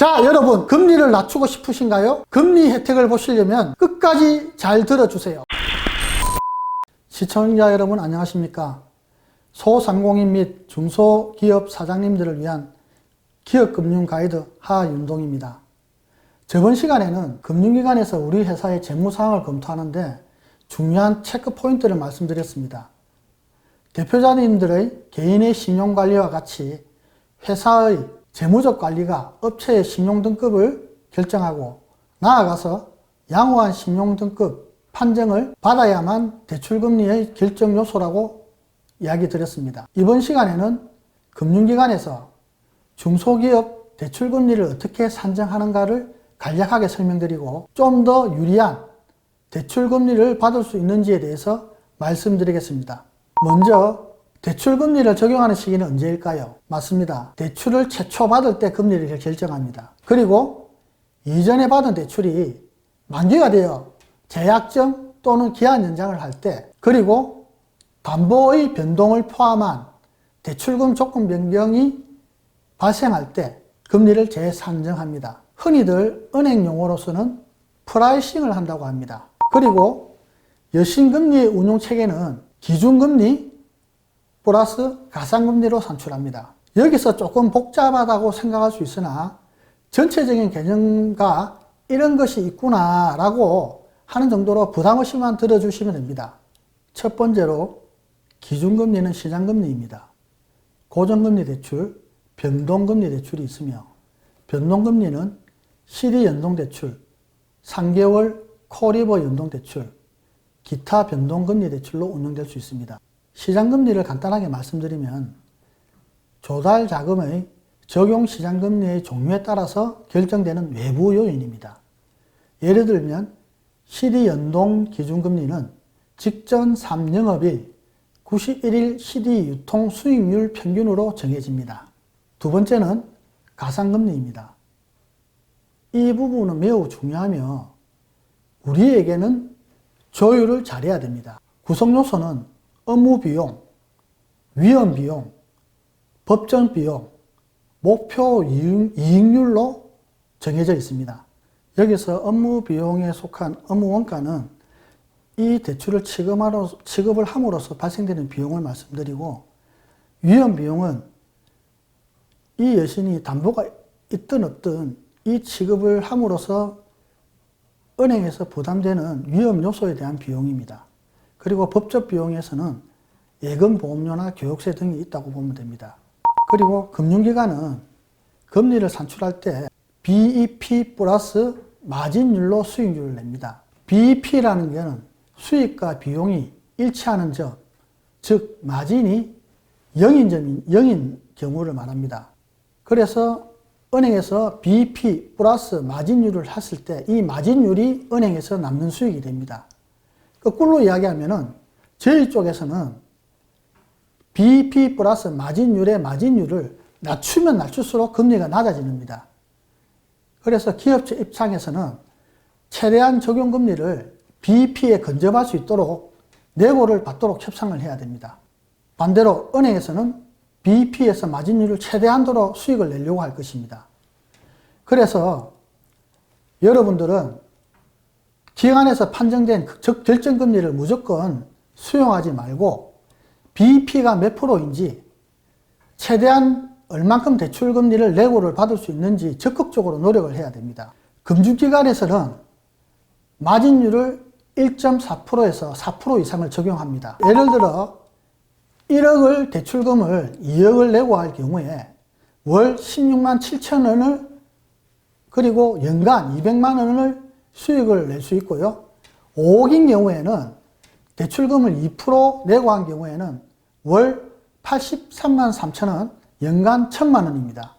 자, 여러분, 금리를 낮추고 싶으신가요? 금리 혜택을 보시려면 끝까지 잘 들어주세요. 시청자 여러분 안녕하십니까? 소상공인 및 중소기업 사장님들을 위한 기업금융 가이드 하윤동입니다. 저번 시간에는 금융기관에서 우리 회사의 재무사항을 검토하는데 중요한 체크포인트를 말씀드렸습니다. 대표자님들의 개인의 신용관리와 같이 회사의 재무적 관리가 업체의 신용등급을 결정하고 나아가서 양호한 신용등급 판정을 받아야만 대출금리의 결정 요소라고 이야기 드렸습니다. 이번 시간에는 금융기관에서 중소기업 대출금리를 어떻게 산정하는가를 간략하게 설명드리고 좀 더 유리한 대출금리를 받을 수 있는지에 대해서 말씀드리겠습니다. 먼저 대출금리를 적용하는 시기는 언제일까요? 맞습니다. 대출을 최초 받을 때 금리를 결정합니다. 그리고 이전에 받은 대출이 만기가 되어 재약정 또는 기한 연장을 할 때, 그리고 담보의 변동을 포함한 대출금 조건 변경이 발생할 때 금리를 재산정합니다. 흔히들 은행 용어로서는 프라이싱을 한다고 합니다. 그리고 여신금리의 운용체계는 기준금리 플러스 가상금리로 산출합니다. 여기서 조금 복잡하다고 생각할 수 있으나 전체적인 개념과 이런 것이 있구나 라고 하는 정도로 부담없이만 들어주시면 됩니다. 첫 번째로 기준금리는 시장금리입니다. 고정금리 대출, 변동금리 대출이 있으며 변동금리는 CD 연동대출, 3개월 콜리버 연동대출, 기타 변동금리 대출로 운영될 수 있습니다. 시장금리를 간단하게 말씀드리면 조달 자금의 적용 시장금리의 종류에 따라서 결정되는 외부 요인입니다. 예를 들면 CD 연동 기준금리는 직전 3영업일 91일 CD 유통 수익률 평균으로 정해집니다. 두 번째는 가상금리입니다. 이 부분은 매우 중요하며 우리에게는 조율을 잘해야 됩니다. 구성요소는 업무비용, 위험비용, 법정비용, 목표 이익률로 정해져 있습니다. 여기서 업무비용에 속한 업무원가는 이 대출을 취급을 함으로써 발생되는 비용을 말씀드리고, 위험비용은 이 여신이 담보가 있든 없든 이 취급을 함으로써 은행에서 부담되는 위험 요소에 대한 비용입니다. 그리고 법적 비용에서는 예금 보험료나 교육세 등이 있다고 보면 됩니다. 그리고 금융기관은 금리를 산출할 때 BEP 플러스 마진율로 수익률을 냅니다. BEP라는 것은 수익과 비용이 일치하는 점, 즉 마진이 0인 경우를 말합니다. 그래서 은행에서 BEP 플러스 마진율을 했을 때 이 마진율이 은행에서 남는 수익이 됩니다. 거꾸로 이야기하면은 저희 쪽에서는 BEP 플러스 마진율의 마진율을 낮추면 낮출수록 금리가 낮아집니다. 그래서 기업체 입장에서는 최대한 적용금리를 BEP에 근접할 수 있도록 내고를 받도록 협상을 해야 됩니다. 반대로 은행에서는 BEP에서 마진율을 최대한도로 수익을 내려고 할 것입니다. 그래서 여러분들은 기관에서 판정된 결정금리를 무조건 수용하지 말고 BEP가 몇 프로인지 최대한 얼만큼 대출금리를 내고를 받을 수 있는지 적극적으로 노력을 해야 됩니다. 금융기관에서는 마진율을 1.4%에서 4% 이상을 적용합니다. 예를 들어 1억을 대출금을 2억을 내고 할 경우에 월 16만 7천 원을 그리고 연간 200만 원을 수익을 낼 수 있고요. 5억인 경우에는 대출금을 2% 내고 한 경우에는 월 83만 3천 원, 연간 1,000만 원입니다.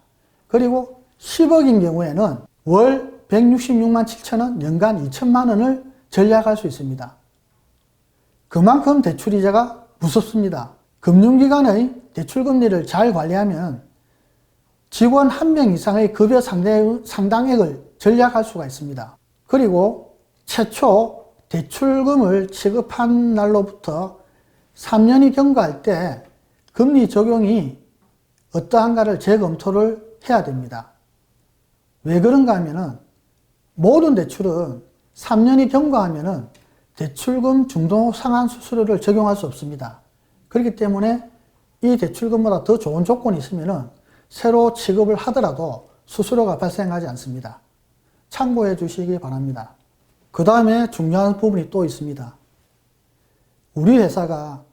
그리고 10억인 경우에는 월 166만 7천 원, 연간 2천만 원을 전략할 수 있습니다. 그만큼 대출이자가 무섭습니다. 금융기관의 대출금리를 잘 관리하면 직원 1명 이상의 급여 상당액을 전략할 수가 있습니다. 그리고 최초 대출금을 취급한 날로부터 3년이 경과할 때 금리 적용이 어떠한가를 재검토를 해야 됩니다. 왜 그런가 하면은 모든 대출은 3년이 경과하면은 대출금 중도 상환 수수료를 적용할 수 없습니다. 그렇기 때문에 이 대출금보다 더 좋은 조건이 있으면은 새로 취급을 하더라도 수수료가 발생하지 않습니다. 참고해 주시기 바랍니다. 그 다음에 중요한 부분이 또 있습니다. 우리 회사가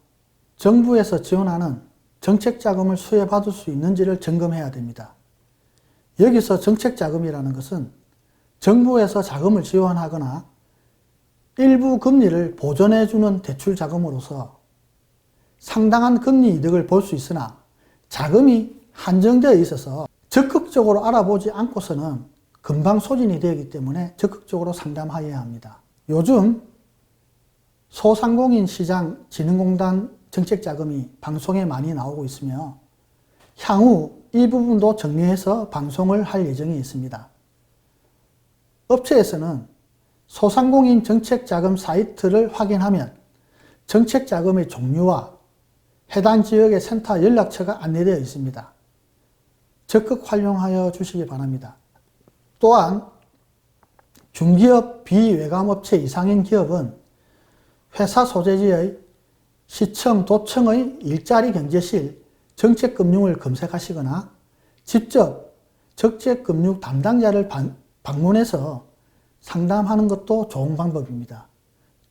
정부에서 지원하는 정책자금을 수혜받을 수 있는지를 점검해야 됩니다. 여기서 정책자금이라는 것은 정부에서 자금을 지원하거나 일부 금리를 보전해주는 대출자금으로서 상당한 금리 이득을 볼 수 있으나 자금이 한정되어 있어서 적극적으로 알아보지 않고서는 금방 소진이 되기 때문에 적극적으로 상담하여야 합니다. 요즘 소상공인 시장 진흥공단 정책자금이 방송에 많이 나오고 있으며 향후 이 부분도 정리해서 방송을 할 예정이 있습니다. 업체에서는 소상공인 정책자금 사이트를 확인하면 정책자금의 종류와 해당 지역의 센터 연락처가 안내되어 있습니다. 적극 활용하여 주시기 바랍니다. 또한 중기업 비외감업체 이상인 기업은 회사 소재지의 시청, 도청의 일자리 경제실 정책금융을 검색하시거나 직접 정책금융 담당자를 방문해서 상담하는 것도 좋은 방법입니다.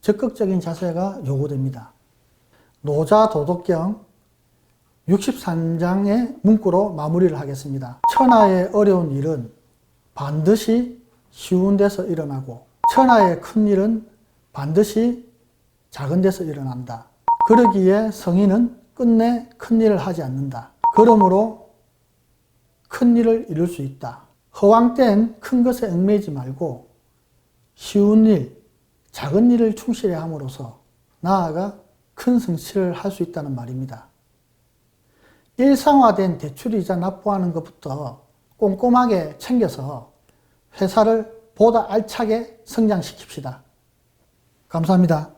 적극적인 자세가 요구됩니다. 노자도덕경 63장의 문구로 마무리를 하겠습니다. 천하의 어려운 일은 반드시 쉬운 데서 일어나고 천하의 큰 일은 반드시 작은 데서 일어난다. 그러기에 성인은 끝내 큰 일을 하지 않는다. 그러므로 큰 일을 이룰 수 있다. 허황된 큰 것에 얽매이지 말고 쉬운 일, 작은 일을 충실히 함으로써 나아가 큰 성취를 할 수 있다는 말입니다. 일상화된 대출이자 납부하는 것부터 꼼꼼하게 챙겨서 회사를 보다 알차게 성장시킵시다. 감사합니다.